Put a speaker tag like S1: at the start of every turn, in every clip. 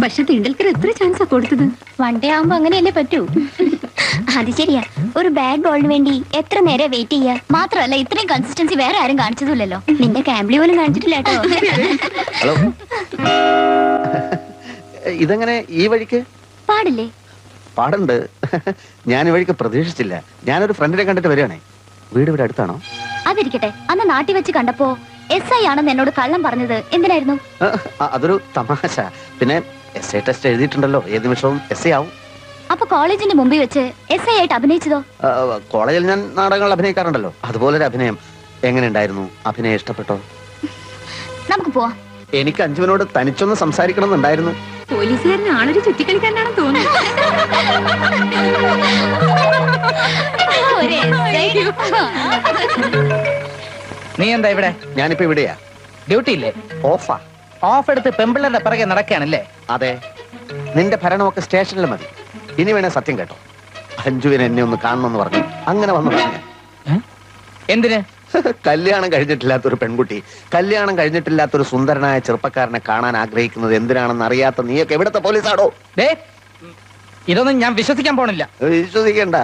S1: പക്ഷെ തിണ്ടൽക്കർ എത്ര ചാൻസാ കൊടുത്തത്?
S2: വൺ ഡേ ആവുമ്പോ അങ്ങനെയല്ലേ പറ്റൂ. അത് ശരിയാ, ഒരു ബാഡ് ബോളിന് വേണ്ടി എത്ര നേരം വെയിറ്റ് ചെയ്യാ. മാത്രമല്ല ഇത്രയും കൺസിസ്റ്റൻസി വേറെ ആരും കാണിച്ചതില്ലല്ലോ. നിന്റെ ക്യാമ്പിളി പോലും കാണിച്ചിട്ടില്ല കേട്ടോ.
S3: ഹലോ, ഇതെങ്ങനെ ഈ വഴിക്ക്?
S2: പാടില്ലേ?
S3: പാടുണ്ട്. ഞാൻ ഈ വഴിക്ക് പ്രതീക്ഷിച്ചില്ല. ഞാനൊരു ഫ്രണ്ടിനെ കണ്ടിട്ട് വരികയാണേ. വീട് ഇവിടെ അടുത്താണോ?
S2: അതിരിക്കട്ടെ, അന്ന് നാട്ടിൽ വെച്ച് കണ്ടപ്പോ SI ആണെന്ന് എന്നോട് കള്ളം പറഞ്ഞത് എന്തിനായിരുന്നു?
S3: അതൊരു തമാശ. പിന്നെ SI ടെസ്റ്റ് എഴുതിയിട്ടുണ്ടല്ലോ, ഏത് നിമിഷവും SI ആവും.
S2: അപ്പൊ കോളേജിന്റെ മുമ്പിൽ വെച്ച് SI ആയിട്ട് അഭിനയിച്ചതോ?
S3: കോളേജിൽ ഞാൻ നാടകങ്ങൾ അഭിനയിക്കാറുണ്ടല്ലോ, അതുപോലൊരു അഭിനയം. എങ്ങനെ ഉണ്ടായിരുന്നു? അഭിനയം ഇഷ്ടപ്പെട്ടോ?
S2: നമുക്ക് പോവാം.
S3: എനിക്ക് അഞ്ജുവിനോട് തനിച്ചൊന്ന് സംസാരിക്കണം എന്നുണ്ടായിരുന്നു.
S1: പോലീസുകാരന് ആളൊരു ചുറ്റിക്കളിക്കാരനാണെന്ന് തോന്നുന്നു.
S4: നീ എന്താ ഇവിടെ?
S3: ഞാനിപ്പോ ഇവിടെയാ.
S4: ഡ്യൂട്ടി ഇല്ലേ?
S3: ഓഫാ.
S4: ഓഫ് എടുത്ത് പെമ്പിള്ളന്റെ പിറകെ നടക്കുകയാണല്ലേ?
S3: അതെ, നിന്റെ ഭരണമൊക്കെ സ്റ്റേഷനിൽ മതി. ഇനി വേണേ സത്യം കേട്ടോ, അഞ്ജുവിനെ എന്നെ ഒന്ന് കാണണമെന്ന് പറഞ്ഞു. അങ്ങനെ വന്നു പറഞ്ഞു.
S4: എന്തിന്?
S3: കല്യാണം കഴിഞ്ഞിട്ടില്ലാത്തൊരു പെൺകുട്ടി കല്യാണം കഴിഞ്ഞിട്ടില്ലാത്തൊരു സുന്ദരനായ ചെറുപ്പക്കാരനെ കാണാൻ ആഗ്രഹിക്കുന്നത് എന്തിനാണെന്ന് അറിയാത്ത നീയൊക്കെ എവിടത്തെ പോലീസാടോ?
S4: ഇതൊന്നും ഞാൻ വിശ്വസിക്കാൻ പോണില്ല.
S3: വിശ്വസിക്കണ്ട,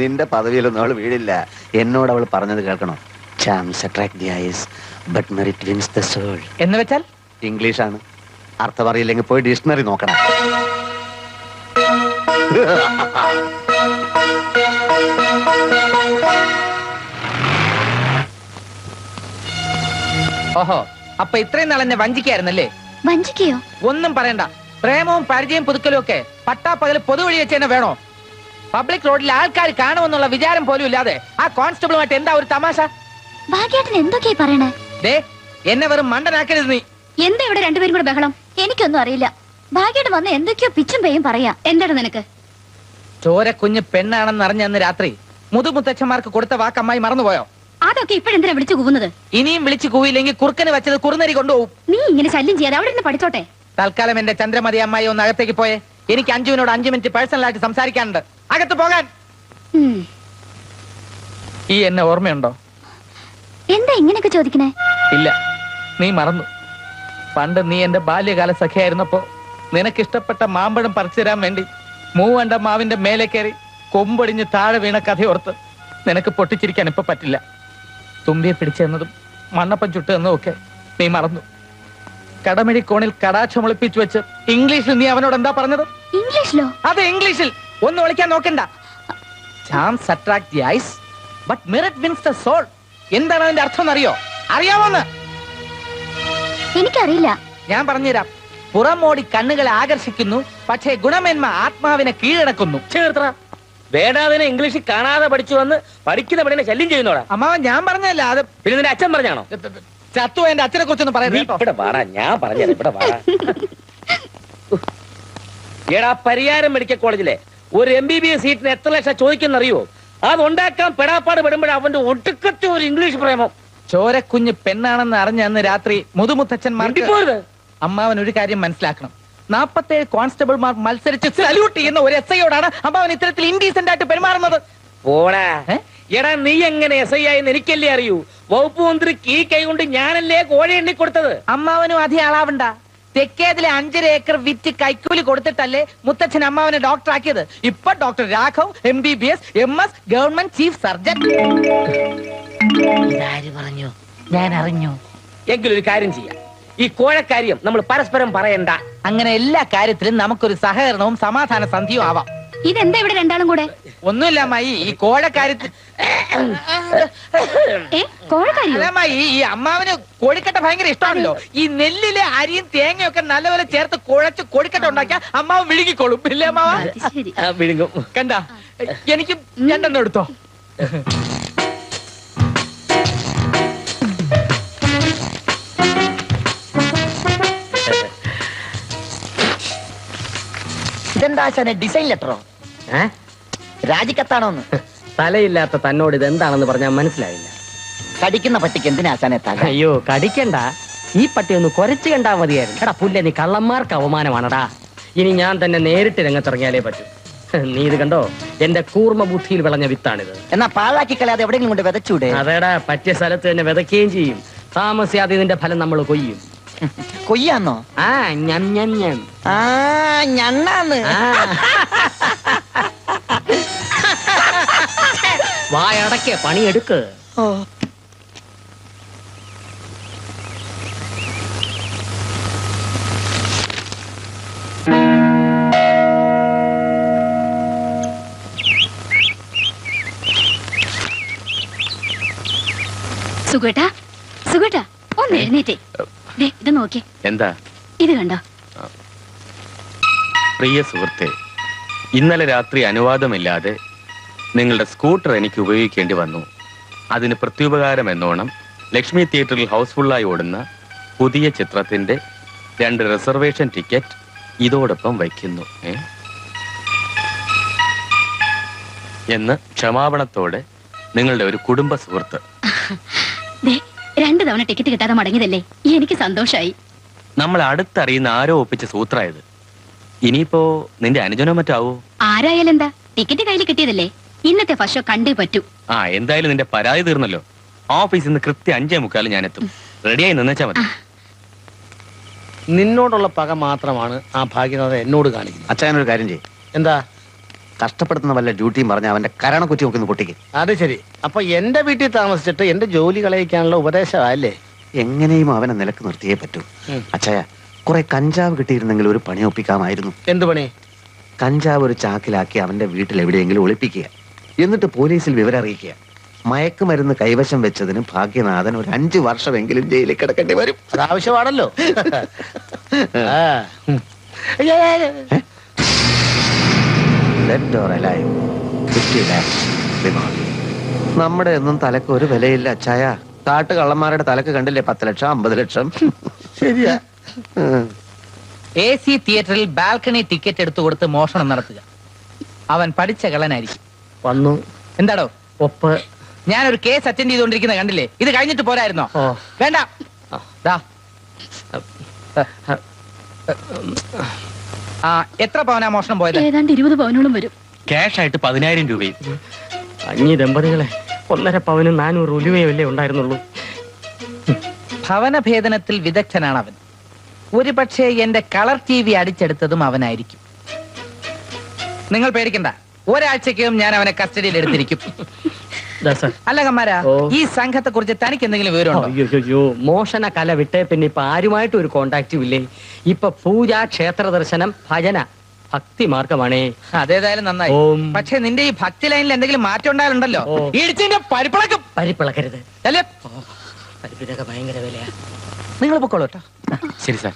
S3: നിന്റെ പദവിയിലൊന്നും അവള് വീടില്ല. എന്നോട് അവൾ പറഞ്ഞത് കേൾക്കണോ? Charms attract the eyes, but merit wins the soul.
S4: എന്ന് വെച്ചാൽ?
S3: ഇംഗ്ലീഷാണ്. അർത്ഥം അറിയില്ലെങ്കിൽ പോയി ഡിക്ഷണറി നോക്കണം.
S4: ഓഹോ, അപ്പൊ ഇത്രയും നാൾ എന്നെ വഞ്ചിക്കായിരുന്നല്ലേ?
S2: വഞ്ചിക്കയോ?
S4: ഒന്നും പറയണ്ട. പ്രേമവും പരിചയം പുതുക്കലും ഒക്കെ പട്ടാപ്പകൽ പൊതുവഴി വെച്ച് തന്നെ വേണോ? പബ്ലിക് റോഡിൽ ആൾക്കാർ കാണുമെന്നുള്ള വിചാരം പോലും ഇല്ലാതെ ആ കോൺസ്റ്റബിളുമായിട്ട് എന്താ ഒരു തമാശ?
S2: ഭാഗ്യേട്ടൻ എന്തൊക്കെയാ പറയണേ?
S4: എന്നെ വെറും മണ്ടനാക്കരുത് നീ.
S2: എന്താ ഇവിടെ രണ്ടുപേരും കൂടെ ബഹളം? എനിക്കൊന്നും അറിയില്ല. ഭാഗ്യേട്ടൻ വന്ന് എന്തൊക്കെയോ പിച്ചും പേയും പറയാ. എന്താണ് നിനക്ക്?
S4: ചോര കുഞ്ഞ് പെണ്ണാണെന്ന് അറിഞ്ഞ അന്ന് രാത്രി മുതുമുത്തച്ഛന്മാർക്ക് കൊടുത്ത വാക്കമ്മായി മറന്നുപോയോ?
S1: അതൊക്കെ ഇപ്പഴെന്തിനാ വിളിച്ചു കൂവുന്നത്?
S4: ഇനിയും വിളിച്ചു കൂവില്ലെങ്കിൽ കുറുക്കന് വെച്ചത് കുറുനരി കൊണ്ടുപോകും.
S1: നീ ഇങ്ങനെ ശല്യം ചെയ്യാതെ അവിടെ നിന്ന് പഠിച്ചോട്ടെ.
S4: തൽക്കാലം എന്റെ ചന്ദ്രമതി അമ്മായി ഒന്ന് അകത്തേക്ക് പോയേ. എനിക്ക് അഞ്ജുവിനോട് 5 മിനിറ്റ് പേഴ്സണലായിട്ട് സംസാരിക്കാനുണ്ട്. അകത്ത് പോകാൻ. ഈ എന്നെ ഓർമ്മയുണ്ടോ?
S2: എന്താ ഇങ്ങനെയൊക്കെ ചോദിക്കണേ?
S4: ഇല്ല, നീ മറന്നു. പണ്ട് നീ എന്റെ ബാല്യകാല സഖിയായിരുന്നപ്പോ നിനക്കിഷ്ടപ്പെട്ട മാമ്പഴം പറിച്ചു തരാൻ വേണ്ടി മൂവണ്ട മാവിന്റെ മേലെ കയറി കൊമ്പൊടിഞ്ഞ് താഴെ വീണ കഥയോർത്ത് നിനക്ക് പൊട്ടിച്ചിരിക്കാൻ ഇപ്പൊ പറ്റില്ല. തുമ്പിയെ പിടിച്ചെന്നതും മണ്ണപ്പം ചുട്ടെന്നതും ഒക്കെ നീ മറന്നു. കടമിഴി കോണിൽ കടാക്ഷം ഒളിപ്പിച്ചു വെച്ച് ഇംഗ്ലീഷിൽ നീ അവനോട് എന്താ പറഞ്ഞത്?
S2: ഇംഗ്ലീഷിലോ?
S4: അതെ, ഇംഗ്ലീഷിൽ. ഒന്നും വിളിക്കാൻ നോക്കണ്ട. Charms attract the eyes, but merit wins the soul. എന്താണ് അതിന്റെ അർത്ഥം എന്നറിയോ? അറിയാമോന്ന്?
S2: എനിക്കറിയില്ല.
S4: ഞാൻ പറഞ്ഞുതരാം. പുറമോടി കണ്ണുകളെ ആകർഷിക്കുന്നു, പക്ഷേ ഗുണമേന്മ ആത്മാവിനെ കീഴടക്കുന്നു.
S5: ചേർത്ര വേടാതിനെ ഇംഗ്ലീഷിൽ കാണാതെ പഠിച്ചു വന്ന് പഠിക്കുന്ന പണിയെ ശല്യം ചെയ്യുന്നോടാ.
S4: അമ്മാവൻ ഞാൻ പറഞ്ഞല്ല, അത്
S5: പിന്നെ നിന്റെ അച്ഛൻ പറഞ്ഞാണോ?
S4: ചത്തു എന്റെ അച്ഛനെ കുറിച്ചൊന്നും പറയുന്നത്.
S5: ഇവിടെ വാടാ, ഞാൻ പറഞ്ഞത് ഇവിടെ വാടാ. എടാ, പരിയാരം മെഡിക്കൽ കോളേജിലെ ഒരു MBBS സീറ്റിന് എത്ര ലക്ഷം ചോദിക്കുന്നറിയോ? അതുണ്ടാക്കാൻ പെടാപ്പാട് പെടുമ്പോഴേ അവന്റെ ഒടുക്കത്തെ ഒരു ഇംഗ്ലീഷ് പ്രേമം.
S4: ചോരക്കുഞ്ഞ് പെണ്ണാണെന്ന് അറിഞ്ഞ അന്ന് രാത്രി മുതുമുത്തച്ഛന്മാർക്ക് അമ്മാവൻ ഒരു കാര്യം മനസ്സിലാക്കണം. 47 കോൺസ്റ്റബിൾമാർ മത്സരിച്ച് സല്യൂട്ട് ചെയ്യുന്ന ഒരു SI-യോടാണ് അമ്മാവൻ ഇത്തരത്തിൽ ഇൻഡീസെന്റ് ആയിട്ട് പെരുമാറുന്നത്.
S5: പോടാ. എടാ, നീ എങ്ങനെ SI ആയെന്ന് എനിക്കല്ലേ അറിയൂ. വകുപ്പ് മന്ത്രിക്ക് ഈ കൈ കൊണ്ട് ഞാനല്ലേ കോഴ എണ്ണി കൊടുത്തത്.
S4: അമ്മാവനും അധികം ആളാവണ്ട. തെക്കേതിലെ 5.5 ഏക്കർ വിറ്റ് കൈക്കൂലി കൊടുത്തിട്ടല്ലേ മുത്തച്ഛൻ അമ്മാവനെ ഡോക്ടർ ആക്കിയത്. ഇപ്പൊ doctor Raghav MBBS MS government chief surgeon. ഇതാര് പറഞ്ഞു? ഞാൻ അറിഞ്ഞു.
S5: എങ്കിലൊരു കാര്യം ചെയ്യാം, ഈ കോഴക്കാര്യം നമ്മൾ പരസ്പരം പറയണ്ട.
S4: അങ്ങനെ എല്ലാ കാര്യത്തിലും നമുക്കൊരു സഹകരണവും സമാധാന സന്ധിയും ആവാം.
S1: ഇതെന്താ ഇവിടെ രണ്ടാളും കൂടെ?
S4: ഒന്നുമില്ല അമ്മായി, ഈ കോഴക്കാര്യത്തിൽ ഈ അമ്മാവന് കോഴിക്കട്ട ഭയങ്കര ഇഷ്ടമാണല്ലോ. ഈ നെല്ലിലെ അരിയും തേങ്ങയൊക്കെ നല്ലപോലെ ചേർത്ത് കുഴച്ച് കോഴിക്കട്ട ഉണ്ടാക്കിയാൽ അമ്മാവൻ വിഴുങ്ങിക്കോളും. ഇല്ലേ അമ്മാവ?
S5: വിഴുങ്ങും.
S4: കണ്ട, എനിക്ക് രണ്ടെണ്ണം എടുത്തോ.
S6: ഇതെന്താ ഡിസൈൻ ലെറ്ററോ? രാജിക്കത്താണോന്ന്?
S5: തലയില്ലാത്ത തന്നോട് ഇത് എന്താണെന്ന് പറഞ്ഞാൽ മനസ്സിലായില്ല.
S6: കടിക്കുന്ന പട്ടിക്ക് എന്തിനാ ആശാനെ തല?
S5: അയ്യോ, കടിക്കണ്ട. ഈ പട്ടി ഒന്ന് കുരച്ചു കണ്ടാ മതിയായിരുന്നു. എടാ പുല്ല, നീ കള്ളന്മാർക്ക് അവമാനമാണടാ. ഇനി ഞാൻ തന്നെ നേരിട്ട് രംഗത്തിറങ്ങിയാലേ പറ്റൂ. നീ ഇത് കണ്ടോ? എന്റെ കൂർമ്മ ബുദ്ധിയിൽ വിളഞ്ഞ വിത്താണിത്.
S6: എന്നാ പാഴാക്കി കളയാതെ എവിടെയെങ്കിലും കൊണ്ട് വിതച്ചൂടെ?
S5: അതേടാ, പറ്റിയ സ്ഥലത്ത് തന്നെ വിതയ്ക്കുകയും ചെയ്യും. താമസിയാതെ ഇതിന്റെ ഫലം നമ്മൾ കൊയ്യും.
S6: കൊയ്യാന്നോ?
S5: ആ ഞം ഞം ഞം.
S6: ആ ഞണ്ണാന്ന്.
S5: ആ. വായടക്കെ പണിയെടുക്ക്.
S6: ഓ
S1: സുഖേട്ടാ സുഖേട്ടാ ഒന്ന് എഴുന്നേറ്റേ. ദേ, ഇത് നോക്കി.
S7: എന്താ
S1: ഇത് കണ്ടോ?
S7: പ്രിയ സുഹൃത്തെ, ഇന്നലെ രാത്രി അനുവാദമില്ലാതെ നിങ്ങളുടെ സ്കൂട്ടർ എനിക്ക് ഉപയോഗിക്കേണ്ടി വന്നു. അതിന് പ്രത്യുപകാരം എന്നോണം ലക്ഷ്മി തിയേറ്ററിൽ ഹൗസ്ഫുള്ളായി ഓടുന്ന പുതിയ ചിത്രത്തിന്റെ 2 റിസർവേഷൻ ടിക്കറ്റ് ഇതോടൊപ്പം വയ്ക്കുന്നു എന്ന് ക്ഷമാപണത്തോടെ നിങ്ങളുടെ ഒരു കുടുംബ സുഹൃത്ത്.
S1: ദേ, 2 തവണ ടിക്കറ്റ് കിട്ടാതെ മടങ്ങിയതല്ലേ, എനിക്ക് സന്തോഷായി.
S7: നമ്മൾ അടുത്തറിയുന്ന ആരോ ഒപ്പിച്ച സൂത്രായത്. ഇനിയിപ്പോ നിന്റെ അനുജനോ മറ്റാവോ?
S1: ആരായാലും എന്താ, ടിക്കറ്റ് കയ്യിൽ കിട്ടിയതല്ലേ, ഇന്നത്തെ ഫസ്റ്റ് ഷോ കണ്ടേ പറ്റൂ.
S7: എന്തായാലും നിന്റെ പരാതി തീർന്നല്ലോ. ഓഫീസിൽ നിന്ന് കൃത്യം 5:45 ഞാൻ എത്തും. റെഡിയായി നിന്നേച്ചാ മതി.
S5: നിന്നോടുള്ള പക മാത്രമാണ് ആ ഭാഗ്യനാഥ എന്നോട് കാണിക്കുന്നത്.
S3: അച്ഛനൊരു കാര്യം ചെയ്യും.
S5: എന്താ?
S3: കഷ്ടപ്പെടുത്തുന്ന വല്ല ഡ്യൂട്ടിയും പറഞ്ഞ അവന്റെ കരണക്കുറ്റി നോക്കുന്ന പൊട്ടിക്ക്.
S5: അത് ശരി. അപ്പൊ എന്റെ വീട്ടിൽ താമസിച്ചിട്ട് എന്റെ ജോലി കളയിക്കാനുള്ള ഉപദേശമല്ലേ?
S3: എങ്ങനെയും അവനെ നിലക്ക് നിർത്തിയേ പറ്റൂ. അച്ഛയ, കുറെ കഞ്ചാവ് കിട്ടിയിരുന്നെങ്കിൽ ഒരു പണി ഒപ്പിക്കാമായിരുന്നു.
S5: എന്ത് പണി?
S3: കഞ്ചാവ് ഒരു ചാക്കിലാക്കി അവന്റെ വീട്ടിൽ എവിടെയെങ്കിലും ഒളിപ്പിക്കുക, എന്നിട്ട് പോലീസിൽ വിവരം അറിയിക്കുക. മയക്കുമരുന്ന് കൈവശം വെച്ചതിന് ഭാഗ്യനാഥൻ ഒരു 5 വർഷമെങ്കിലും ജയിലിൽ കിടക്കേണ്ടി വരും.
S5: ആവശ്യമാണല്ലോ.
S3: നമ്മുടെ ഒന്നും തലക്ക് ഒരു വിലയില്ല അച്ചായ. കാട്ടു കള്ളന്മാരുടെ തലക്ക് കണ്ടില്ലേ 10 ലക്ഷം 50 ലക്ഷം.
S5: ശരിയാ.
S4: AC തിയേറ്ററിൽ ബാൽക്കണി ടിക്കറ്റ് എടുത്തു കൊടുത്ത് മോഷണം നടത്തുക. അവൻ പഠിച്ച കള്ളനായിരിക്കും.
S5: വന്നു.
S4: എന്താടോ
S5: ഒപ്പ്?
S4: ഞാനൊരു കേസ് അറ്റൻഡ് ചെയ്തുകൊണ്ടിരിക്കുന്ന കണ്ടില്ലേ? ഇത് കഴിഞ്ഞിട്ട് പോരായിരുന്നോ? വേണ്ട. എത്ര പവനാ മോഷണം പോയത്?
S1: ഏതാണ്ട് 20 പവനോളം വരും.
S7: ക്യാഷ് ആയിട്ട് 10,000 രൂപയും.
S5: അഞ്ഞി ദമ്പതികളെ 1.5 പവനും 400 ഉലുവയല്ലേ ഉണ്ടായിരുന്നുള്ളൂ.
S4: ഭവനഭേദനത്തിൽ വിദഗ്ധനാണ് അവൻ. ഒരു പക്ഷേ എന്റെ കളർ TV അടിച്ചെടുത്തതും അവനായിരിക്കും. നിങ്ങൾ പേടിക്കണ്ട, ഒരാഴ്ചക്കകം ഞാൻ അവനെ കസ്റ്റഡിയിൽ എടുത്തിരിക്കും. അല്ല കമ്മാരാ, ഈ സംഘത്തെ കുറിച്ച് തനിക്ക് എന്തെങ്കിലും വിവരമുണ്ടോ?
S5: അയ്യോ, മോഷണ കല വിട്ടേ പിന്നെ ഇപ്പൊ ആരുമായിട്ട് ഒരു കോണ്ടാക്റ്റും ഇല്ലേ. ഇപ്പൊ പൂജ, ക്ഷേത്ര ദർശനം, ഭജന, ഭക്തി മാർഗമാണേ.
S4: അതേതായാലും നന്നായി. പക്ഷെ നിന്റെ ഈ ഭക്തി ലൈനിൽ എന്തെങ്കിലും മാറ്റം ഉണ്ടായാലുണ്ടല്ലോ, ഇടിച്ചിന്റെ പരിപ്പിളക്കും.
S5: പരിപ്പിളക്കരുത്.
S4: അല്ലേ?
S5: പരിപ്പിനൊക്കെ ഭയങ്കര വിലയാ.
S4: നിങ്ങൾ പൊക്കോളൂ കേട്ടോ.
S7: ശരി സാർ.